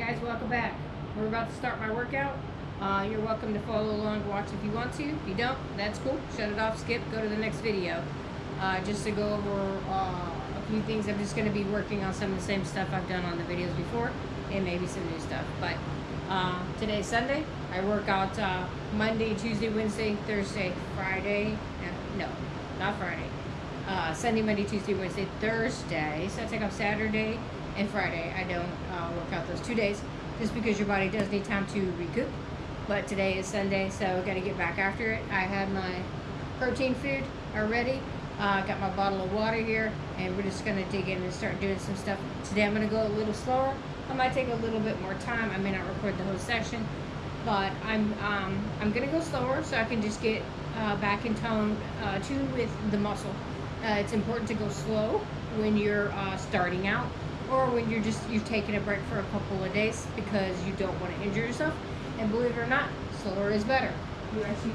guys, welcome back. We're about to start my workout. You're welcome to follow along, watch if you want to. If you don't, that's cool. Shut it off, skip, go to the next video. Just to go over a few things. I'm just going to be working on some of the same stuff I've done on the videos before, and maybe some new stuff. But today's Sunday. I work out Monday, Tuesday, Wednesday, Thursday, Friday. No, not Friday. Sunday, Monday, Tuesday, Wednesday, Thursday. So I take off Saturday and Friday. I don't work out those 2 days just because your body does need time to recoup. But today is Sunday, so I got to get back after it. I have my protein food already. Got my bottle of water here, and we're just going to dig in and start doing some stuff. Today I'm going to go a little slower. I might take a little bit more time. I may not record the whole section, but I'm going to go slower so I can just get back in tune with the muscle. It's important to go slow when you're starting out, or when you've taken a break for a couple of days because you don't want to injure yourself. And believe it or not, slower is better. You actually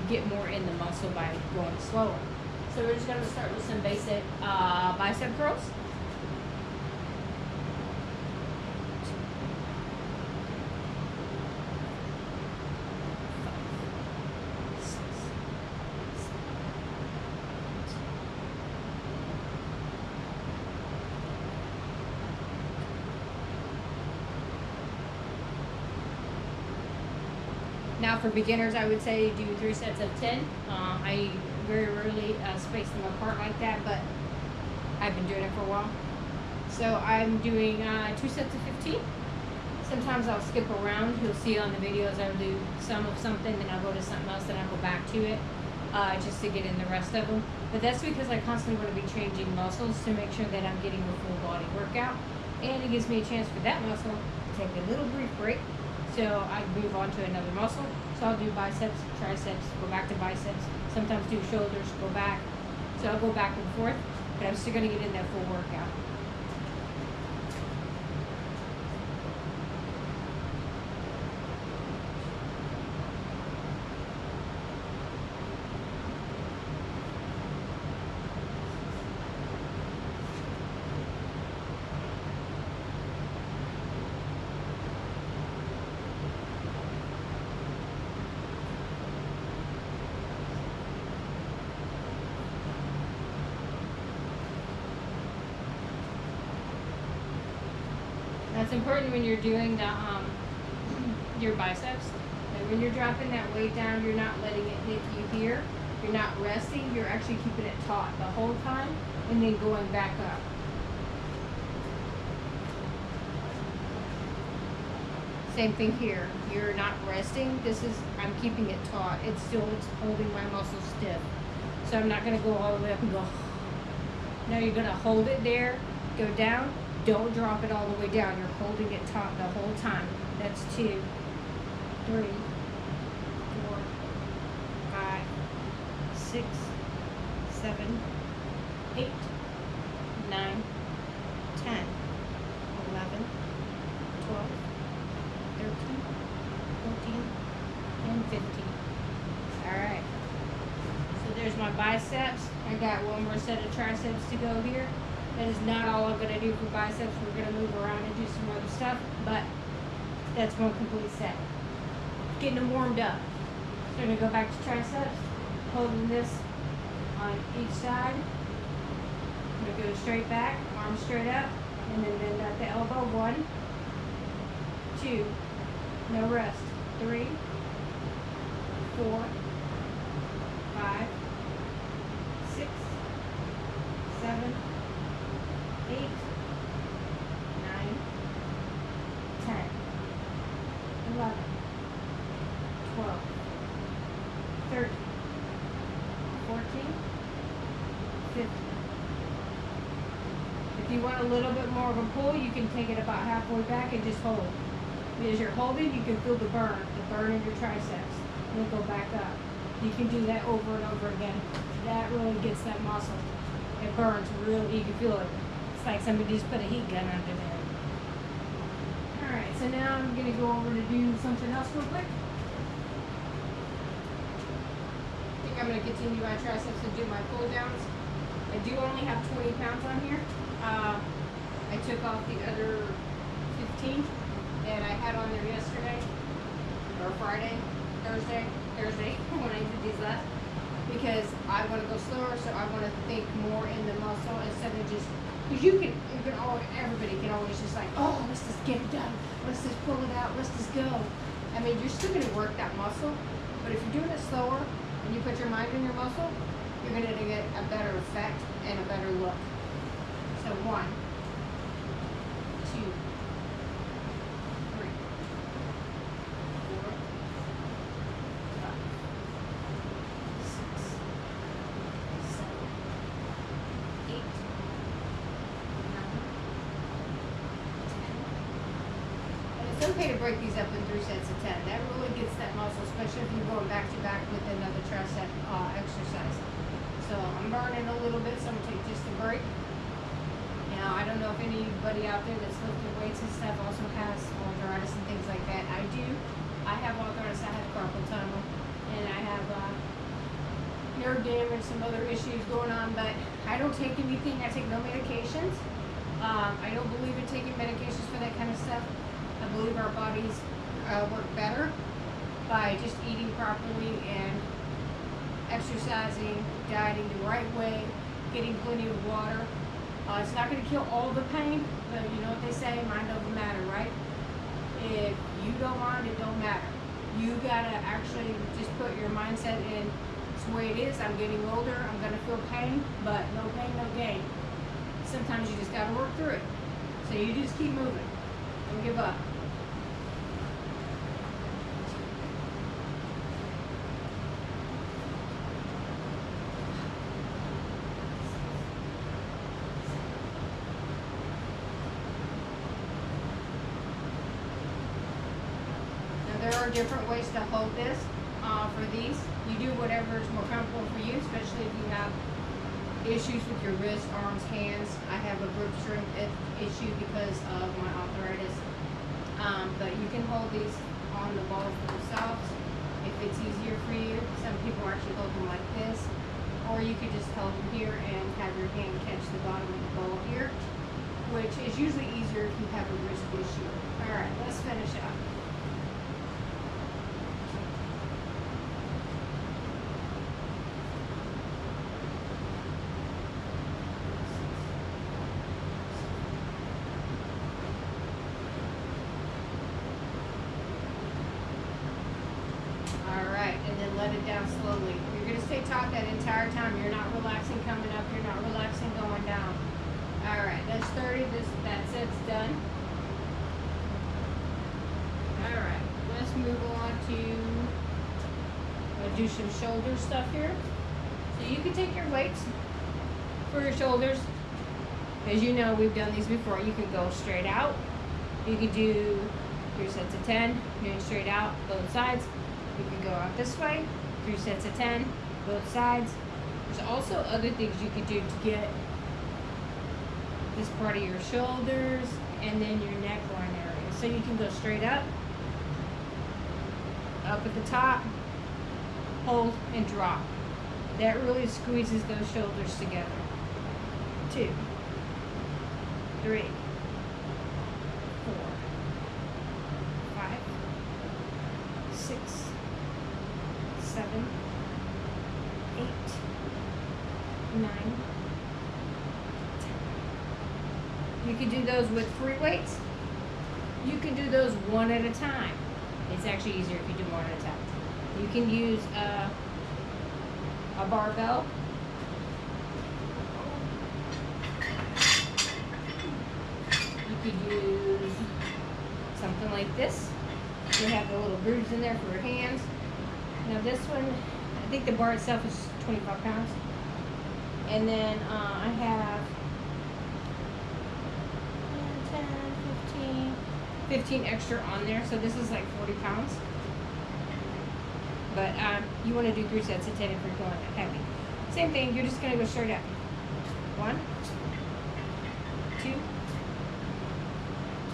get more in the muscle by going slower. So we're just going to start with some basic bicep curls. Now for beginners, I would say do 3 sets of 10. I very rarely space them apart like that, but I've been doing it for a while. So I'm doing 2 sets of 15. Sometimes I'll skip around. You'll see on the videos I'll do some of something, then I'll go to something else, then I'll go back to it just to get in the rest of them. But that's because I constantly want to be changing muscles to make sure that I'm getting a full body workout. And it gives me a chance for that muscle to take a little brief break, so I can move on to another muscle. So I'll do biceps, triceps, go back to biceps, sometimes do shoulders, go back. So I'll go back and forth, but I'm still going to get in that full workout. That's important when you're doing the your biceps. And when you're dropping that weight down, you're not letting it hit you here. You're not resting. You're actually keeping it taut the whole time and then going back up. Same thing here. You're not resting. I'm keeping it taut. It's holding my muscles stiff. So I'm not going to go all the way up and go. No, you're going to hold it there, go down. Don't drop it all the way down. You're holding it taut the whole time. That's 2, 3, 4, 5, 6, 7, 8, 9, 10, 11, 12, 13, 14, and 15. Alright. So there's my biceps. I got one more set of triceps to go here. That is not all I'm going to do for biceps. We're going to move around and do some other stuff, but that's one complete set. Getting them warmed up. So I'm going to go back to triceps, holding this on each side. I'm going to go straight back, arms straight up, and then bend at the elbow. 1, 2, no rest. 3, 4, 5, 6, 7, 8, 9, 10, 11, 12, 13, 14, 15. If you want a little bit more of a pull, you can take it about halfway back and just hold. As you're holding, you can feel the burn in your triceps, and then go back up. You can do that over and over again. That really gets that muscle. It burns really, you can feel it. Like somebody just put a heat gun under there. Alright, so now I'm going to go over to do something else real quick. I think I'm going to continue my triceps and do my pull downs. I do only have 20 pounds on here. I took off the other 15 that I had on there yesterday, or Thursday, when I did these last, because I want to go slower, so I want to think more in the muscle instead of just, because you can always, everybody can always just like, oh, let's just get it done, let's just pull it out, let's just go. I mean, you're still going to work that muscle, but if you're doing it slower and you put your mind in your muscle, you're going to get a better effect and a better look. So 1, 2, 3, 4, 5, 6, 7, 8, 9, 10. And it's okay to break these up in 3 sets of 10. That really gets that muscle, especially if you're going back to back with another tricep exercise. So I'm burning a little bit, so I'm going to take just a break. Now, I don't know if anybody out there that's lifting weights and stuff also has arthritis and things like that. I do. I have arthritis, I have carpal tunnel, and I have nerve damage, some other issues going on, but I don't take anything. I take no medications. I don't believe in taking medications for that kind of stuff. I believe our bodies work better by just eating properly and exercising, dieting the right way, getting plenty of water. It's not going to kill all the pain, but you know what they say, mind over matter, right? If you don't mind, it don't matter. You got to actually just put your mindset in, it's the way it is, I'm getting older, I'm going to feel pain, but no pain, no gain. Sometimes you just got to work through it. So you just keep moving. Don't give up. There are different ways to hold this for these. You do whatever is more comfortable for you, especially if you have issues with your wrists, arms, hands. I have a grip strength issue because of my arthritis. But you can hold these on the ball for themselves if it's easier for you. Some people actually hold them like this. Or you could just hold them here and have your hand catch the bottom of the ball here, which is usually easier if you have a wrist issue. Alright, let's finish up. And then let it down slowly. You're going to stay taut that entire time. You're not relaxing coming up. You're not relaxing going down. Alright, that's 30. That's it. It's done. Alright, let's move on to do some shoulder stuff here. So you can take your weights for your shoulders. As you know, we've done these before. You can go straight out. You can do 3 sets of 10, doing straight out, both sides. You can go out this way, 3 sets of 10, both sides. There's also other things you could do to get this part of your shoulders and then your neckline area. So you can go straight up at the top, hold, and drop. That really squeezes those shoulders together. 2, 3, 4, 5, 6, 7, 8, 9, 10. You can do those with free weights. You can do those one at a time. It's actually easier if you do one at a time. You can use a barbell. You could use something like this. You have the little grooves in there for your hands. Now this one, I think the bar itself is 25 pounds. And then I have 10, 15 extra on there. So this is like 40 pounds. But you want to do 3 sets of 10 if you're going that heavy. Same thing, you're just going to go straight up. 1, 2,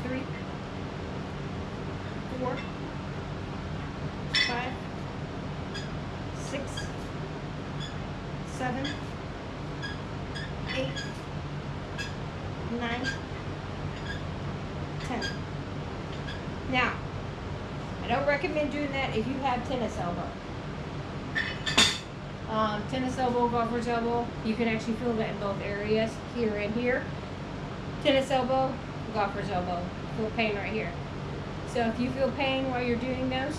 3, 4, 5, 6, 7, 8, 9, 10. Now, I don't recommend doing that if you have tennis elbow. Tennis elbow, golfer's elbow, you can actually feel that in both areas, here and here. Tennis elbow, golfer's elbow, feel pain right here. So if you feel pain while you're doing those,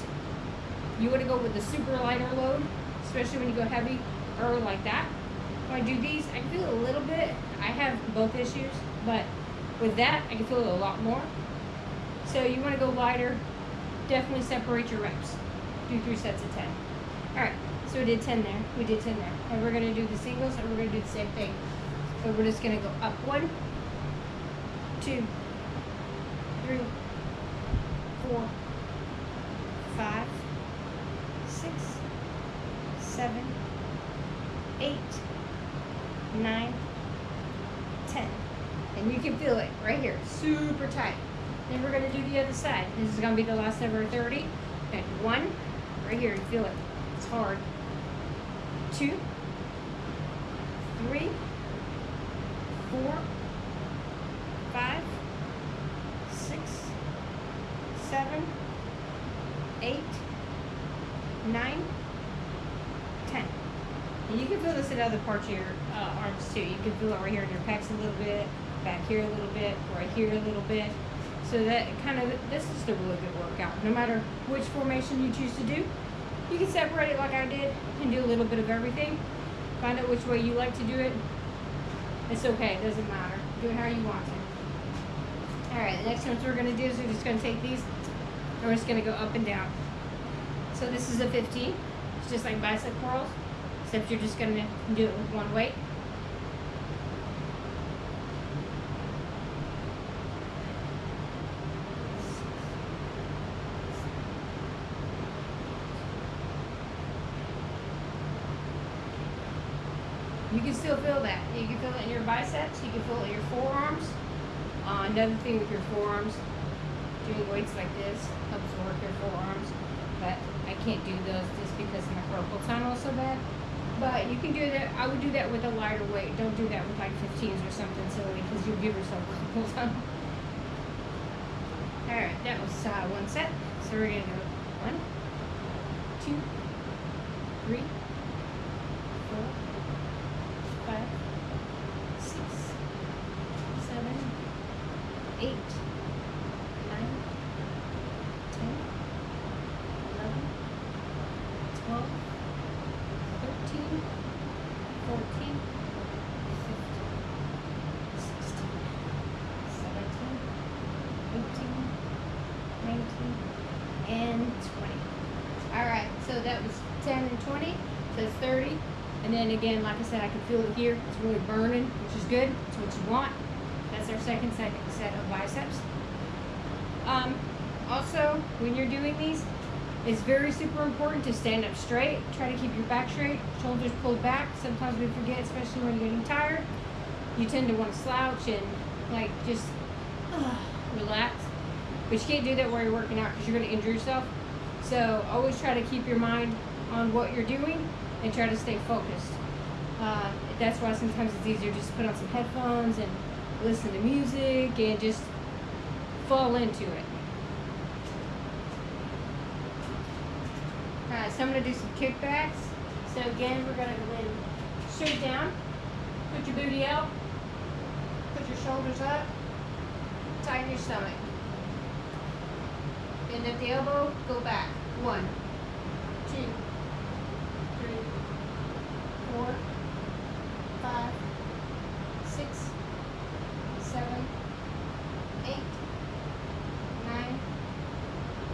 you want to go with the super lighter load, especially when you go heavy or like that. When I do these, I can feel a little bit. I have both issues, but with that, I can feel it a lot more. So you want to go lighter. Definitely separate your reps. Do 3 sets of 10. All right, so we did 10 there. We did 10 there. And we're going to do the singles, and we're going to do the same thing. So we're just going to go up 1, 2, 3, 4, 5, 6, 7, 8, 9, 10. And you can feel it right here, super tight. Then we're going to do the other side. This is going to be the last of our 30. And 1, right here, you feel it. It's hard. 2, 3, 4, 5, 6, 7, 8, 9, 10. And you can feel this in other parts of your arms too. You can feel it right here in your pecs a little bit, back here a little bit, right here a little bit. So that kind of, this is a really good workout. No matter which formation you choose to do, you can separate it like I did and do a little bit of everything. Find out which way you like to do it. It's okay, it doesn't matter. Do it how you want to. Alright, the next ones we're going to do is we're just going to take these and we're just going to go up and down. So this is a 15. It's just like bicep curls, except you're just going to do it with one weight. You can still feel that. You can feel it in your biceps. You can feel it in your forearms. Another thing with your forearms, doing weights like this helps work your forearms. But I can't do those just because my carpal tunnel is so bad. But you can do that. I would do that with a lighter weight. Don't do that with like 15s or something silly because you'll give yourself carpal tunnel. Alright, that was one set. So we're going to go 1, 2, 3, 4, 5, 6, 7, 8, 9, 10, 11, 12, 13, 14, 15, 16, 17, 18, 19, and 20. Alright, so that was 10 and 20, so it's 30. And then again, like I said, I can feel it here. It's really burning, which is good. It's what you want. That's our second set of biceps. Also, when you're doing these, it's very super important to stand up straight. Try to keep your back straight, shoulders pulled back. Sometimes we forget, especially when you're getting tired. You tend to want to slouch and like just relax. But you can't do that while you're working out because you're going to injure yourself. So always try to keep your mind on what you're doing and try to stay focused. That's why sometimes it's easier just to put on some headphones and listen to music and just fall into it. Alright, so I'm going to do some kickbacks. So again, we're going to go in straight down. Put your booty out. Put your shoulders up. Tighten your stomach. Bend at the elbow, go back. 1, 2, 3, 4, 5, 6, 7, 8, 9,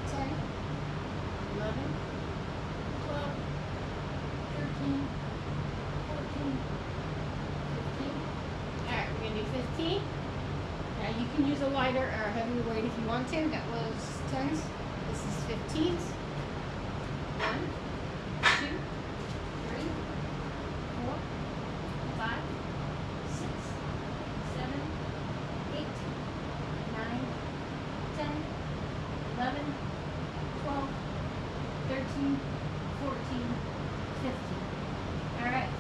10, 11, 12, 13, 14, 15. Alright, we're going to do 15. Now you can use a lighter or a heavier weight if you want to. That was 10s. This is 15s. 1, 2, 3, 4, 5, 6, 7, 8, 9, 10, 11, 12, 13, 14, 15. Alright,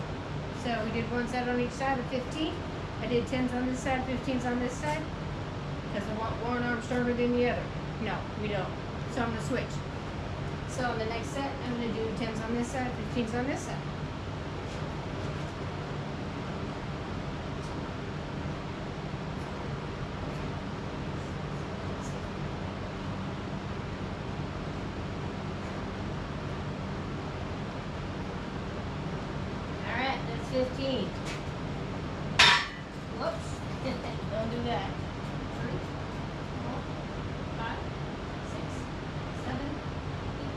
so we did one set on each side of 15. I did 10s on this side, 15s on this side, because I want one arm stronger than the other. No, we don't. So I'm going to switch. So on the next set, I'm going to do 10s on this side, 15s on this side. Alright, that's 15. Whoops. Don't do that. 3, 4, 5, 6, 7, 8,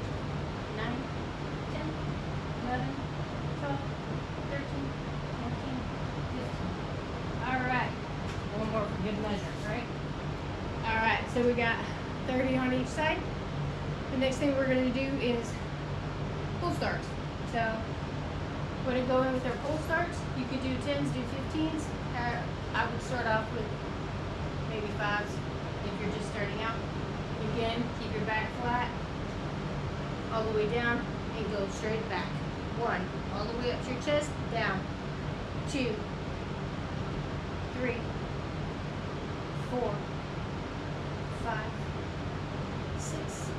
9, 10, 11, 12, 13, 14, 15. Alright. One more for good measure, right? Alright, so we got 30 on each side. The next thing we're going to do is pull starts. So, when to go in with our pull starts, you could do 10s, do 15s. I would start off with maybe 5s if you're just starting out. Again, keep your back flat, all the way down, and go straight back. 1, all the way up to your chest, down. 2, 3, 4, 5, 6,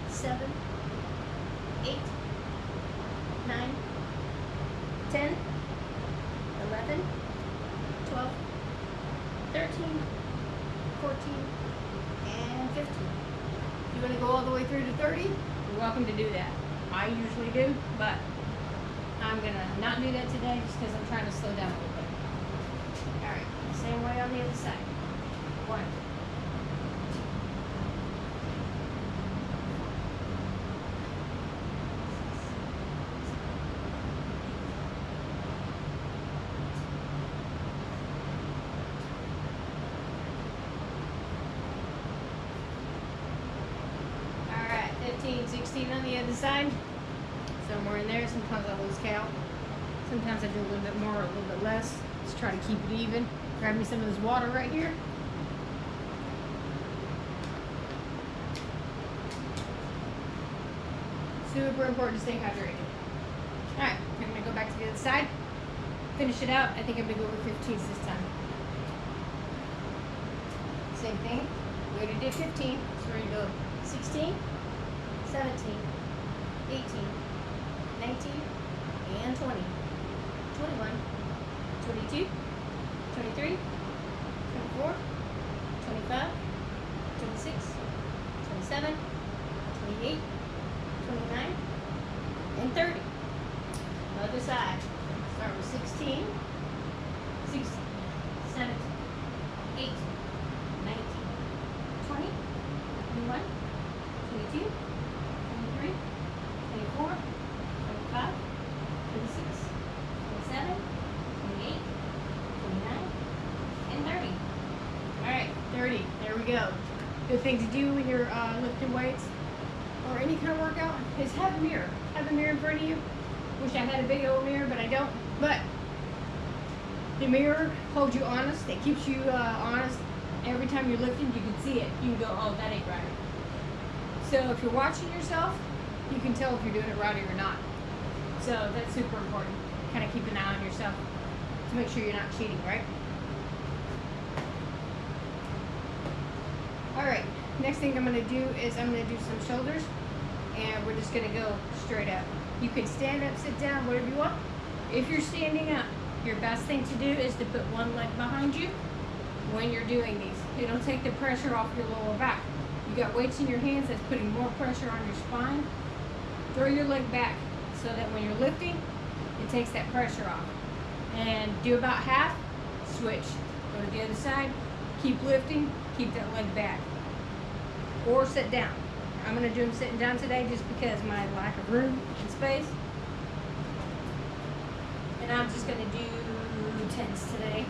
7, 8, 9, 10, 11, 12, 13, 14, and 15. You want to go all the way through to 30? You're welcome to do that. I usually do, but I'm going to not do that today just because I'm trying to slow down a little bit. Alright, same way on the other side. 1, 2, Alright, 15, 16 on the other side. Somewhere in there. Sometimes I lose count. Sometimes I do a little bit more or a little bit less. Just try to keep it even. Grab me some of this water right here. Super important to stay hydrated. Alright, I'm going to go back to the other side. Finish it out. I think I'm going to go with 15s this time. Same thing. We already did 15. So we're going to go 16, 17, 18, 19, and 20. 21, 22, 23, 24, 25, 26, 27, 28, 29, and 30. Other side. Start with 16, 16, 17, 18, 19, 20, 21, 22, 23, 24, 25, 26, 27, 28, 29, and 30. Alright, 30. There we go. Good thing to do when you're lifting weights or any kind of workout is have a mirror. Have a mirror in front of you. Wish I had a big old mirror, but I don't. But the mirror holds you honest. It keeps you honest. Every time you're lifting, you can see it. You can go, oh, that ain't right. So if you're watching yourself, you can tell if you're doing it right or not. So that's super important. Kind of keep an eye on yourself to make sure you're not cheating, right? Alright, next thing I'm going to do is I'm going to do some shoulders. And we're just going to go straight up. You can stand up, sit down, whatever you want. If you're standing up, your best thing to do is to put one leg behind you when you're doing these. It'll take the pressure off your lower back. You got weights in your hands, that's putting more pressure on your spine. Throw your leg back so that when you're lifting, it takes that pressure off. And do about half, switch. Go to the other side, keep lifting, keep that leg back. Or sit down. I'm going to do them sitting down today just because of my lack of room and space. And I'm just going to do 10s today.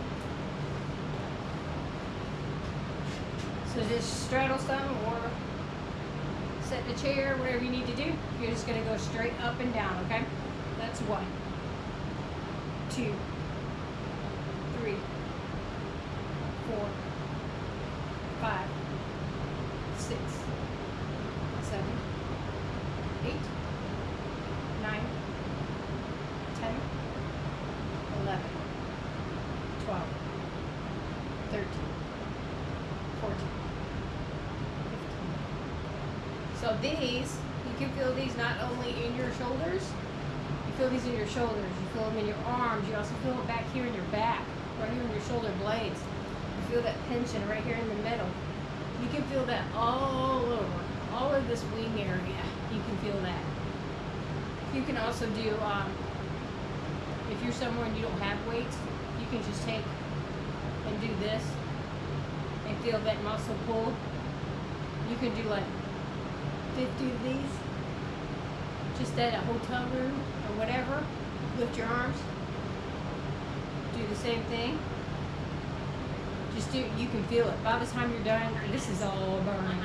So just straddle something or set the chair, whatever you need to do. You're just going to go straight up and down, okay? That's 1, 2, 3, 4, 5, 6, 7, 8, 9, 10, 11, 12, 13, 14, 15, So these, you can feel these not only in your shoulders, you feel these in your shoulders, you feel them in your arms, you also feel it back here in your back, right here in your shoulder blades. You feel that tension right here in the middle. You can feel that all over, all of this wing area. You can feel that. You can also do, if you're somewhere and you don't have weights, you can just take and do this and feel that muscle pull. You can do like 50 of these, just at a hotel room or whatever. Lift your arms. Do the same thing. Just do, you can feel it. By the time you're done, this is all burning.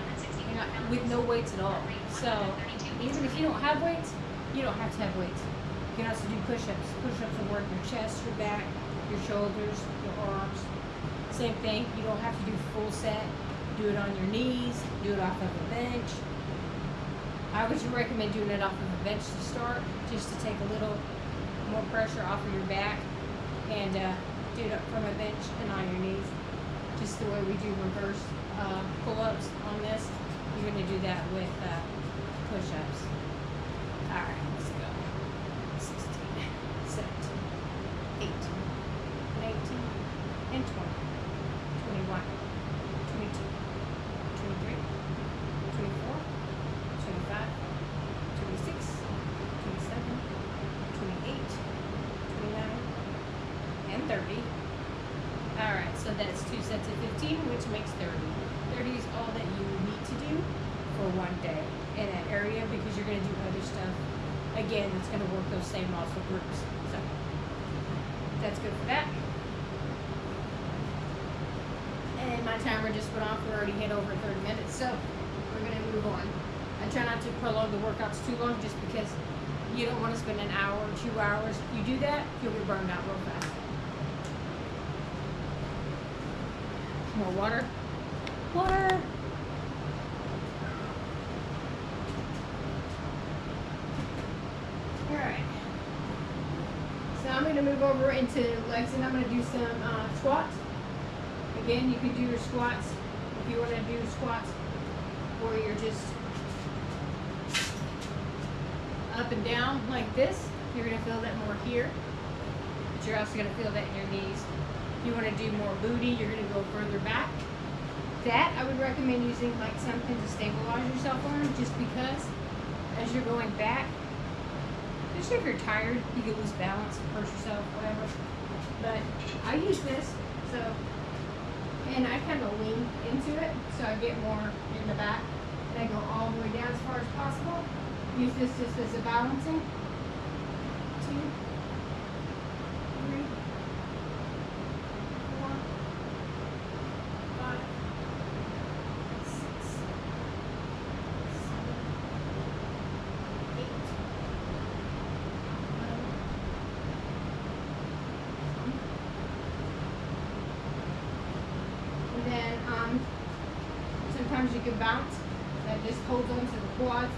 With no weights at all. So, even if you don't have weights, you don't have to have weights. You can also do push-ups. Push-ups will work your chest, your back, your shoulders, your arms. Same thing. You don't have to do full set. Do it on your knees. Do it off of a bench. I would recommend doing it off of a bench to start, just to take a little more pressure off of your back, and do it from a bench and on your knees. Just the way we do reverse pull-ups on this. You're going to do that with push-ups. All right, let's go. 16, 17, 18, 19, and 20, 21, 22, 23, 24, 25, 26, 27, 28, 29, and 30. All right, so that's 2 sets of 15, which makes 30. 30 is all that you need to do for one day in that area, because you're going to do other stuff again that's going to work those same muscle groups. So that's good for that. And my timer just went off. We're already hit over 30 minutes, so we're going to move on. I try not to prolong the workouts too long, just because you don't want to spend an hour or 2 hours. If you do that, you'll get burned out real fast. More water. Water. Alright. So I'm going to move over into legs, and I'm going to do some squats. Again, you can do your squats if you want to do squats where you're just up and down like this. You're going to feel that more here, but you're also going to feel that in your knees. If you want to do more booty, you're going to go further back. That I would recommend using like something to stabilize yourself on, just because as you're going back, especially if you're tired, you can lose balance, hurt yourself, whatever. But I use this, so, and I kind of lean into it, so I get more in the back, and I go all the way down as far as possible. Use this just as a balancing. 2, 3, 4, 5, 6, 7, 8, 9. And then sometimes you can bounce. That just holds on to the quads,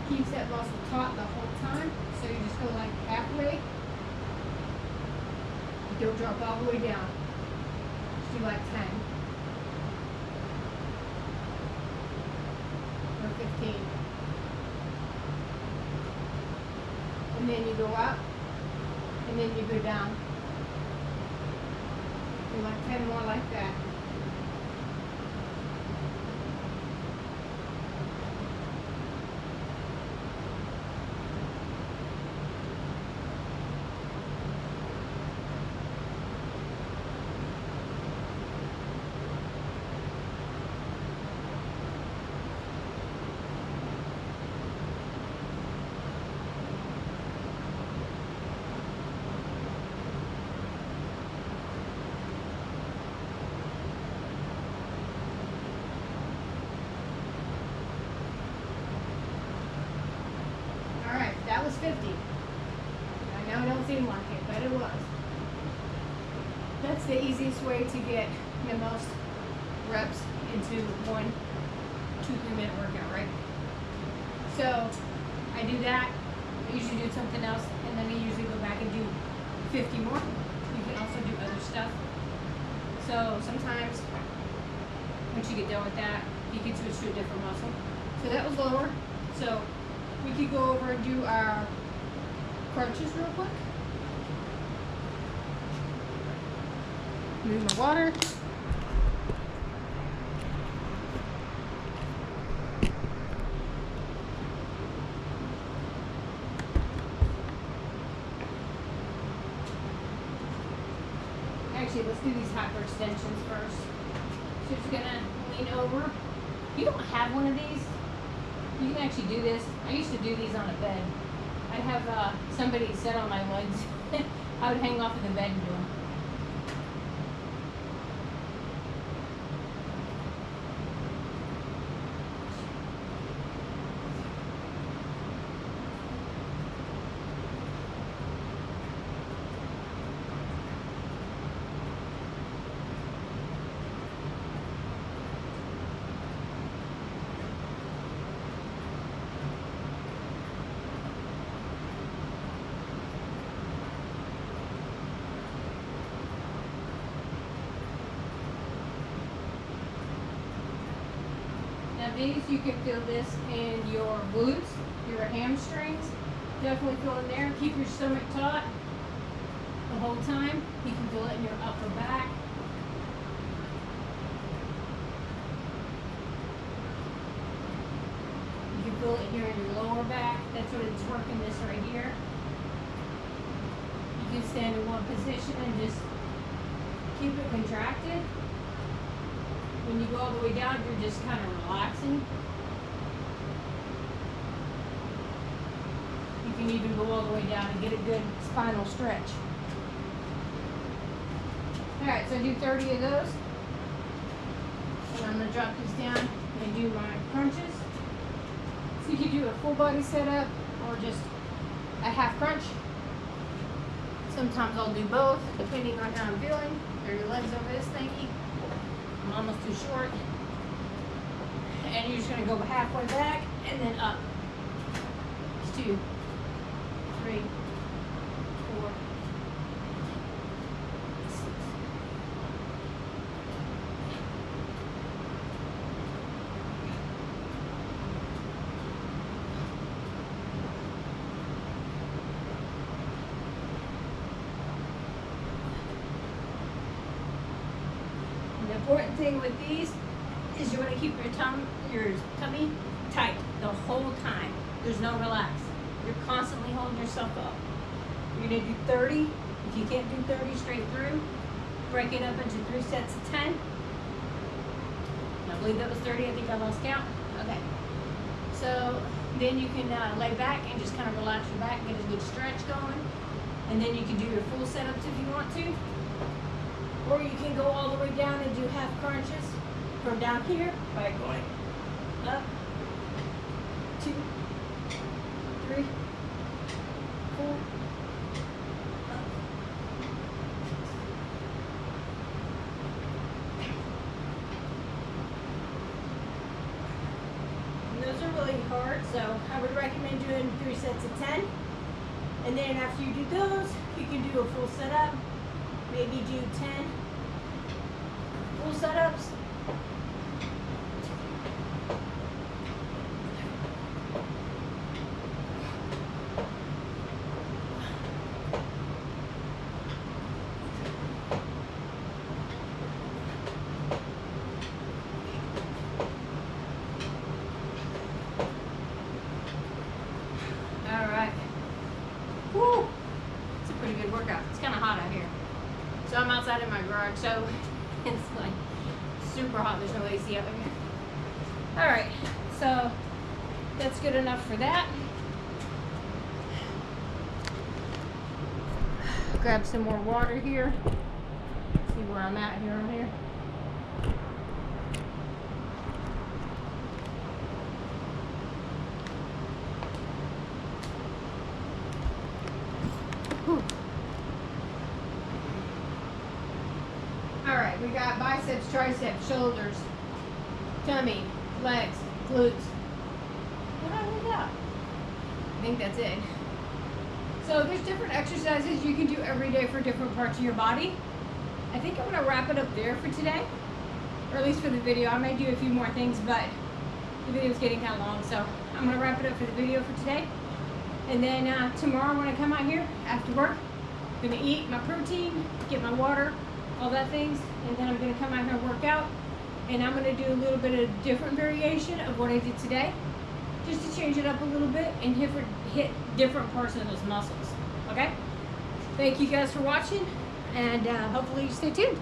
keeps that muscle taut the whole time. So you just go like halfway. You don't drop all the way down. Just do like 10 or 15. And then you go up, and then you go down. Do like 10 more like that. That was 50. I know it don't seem like it, but it was. That's the easiest way to get the most reps into one 2-3 minute workout, right? So I do that. I usually do something else, and then I usually go back and do 50 more. You can also do other stuff. So sometimes once you get done with that, you can switch to a different muscle. So that was lower. So we could go over and do our crunches real quick. Move my water. Actually, let's do these hyperextensions first. So just gonna lean over. If you don't have one of these, you can actually do this. I used to do these on a bed. I'd have somebody sit on my legs. I would hang off of the bed and do them. Now these, you can feel this in your glutes, your hamstrings. Definitely feel in there. Keep your stomach taut the whole time. You can feel it in your upper back. You can feel it here in your lower back. That's what it's working, this right here. You can stand in one position and just keep it contracted. When you go all the way down, you're just kind of relaxing. You can even go all the way down and get a good spinal stretch. Alright, so I do 30 of those. And I'm going to drop this down and do my crunches. So you can do a full body setup or just a half crunch. Sometimes I'll do both, depending on how I'm feeling. Throw your legs over this thingy. I'm almost too short. And you're just going to go halfway back and then up. 2, 3, 4, 6. The important thing with these is you want to keep your tummy tight the whole time. There's no relax. You're constantly holding yourself up. You're going to do 30. If you can't do 30 straight through, break it up into 3 sets of 10. I believe that was 30. I think I lost count. Okay. So then you can lay back and just kind of relax your back, get a good stretch going. And then you can do your full setups if you want to. Or you can go all the way down and do half crunches from down here by going up, 2, 3, 4, up. And those are really hard, so I would recommend doing 3 sets of 10. And then after you do those, you can do a full setup. Maybe do 10 full setups. All right. Woo! It's a pretty good workout. It's kind of hot out here. So I'm outside in my garage, so it's like super hot. There's no AC out here. Alright, so that's good enough for that. Grab some more water here. See where I'm at here on here. Whew. Alright, we got biceps, triceps, shoulders, tummy, legs, glutes. What did I leave out? I think that's it. So there's different exercises you can do every day for different parts of your body. I think I'm going to wrap it up there for today. Or at least for the video. I may do a few more things, but the video's getting kind of long, so I'm gonna wrap it up for the video for today. And then tomorrow when I come out here after work, I'm gonna eat my protein, get my water, all that things, and then I'm gonna come out here and work out. And I'm gonna do a little bit of different variation of what I did today, just to change it up a little bit and hit different parts of those muscles. Okay? Thank you guys for watching, and hopefully you stay tuned.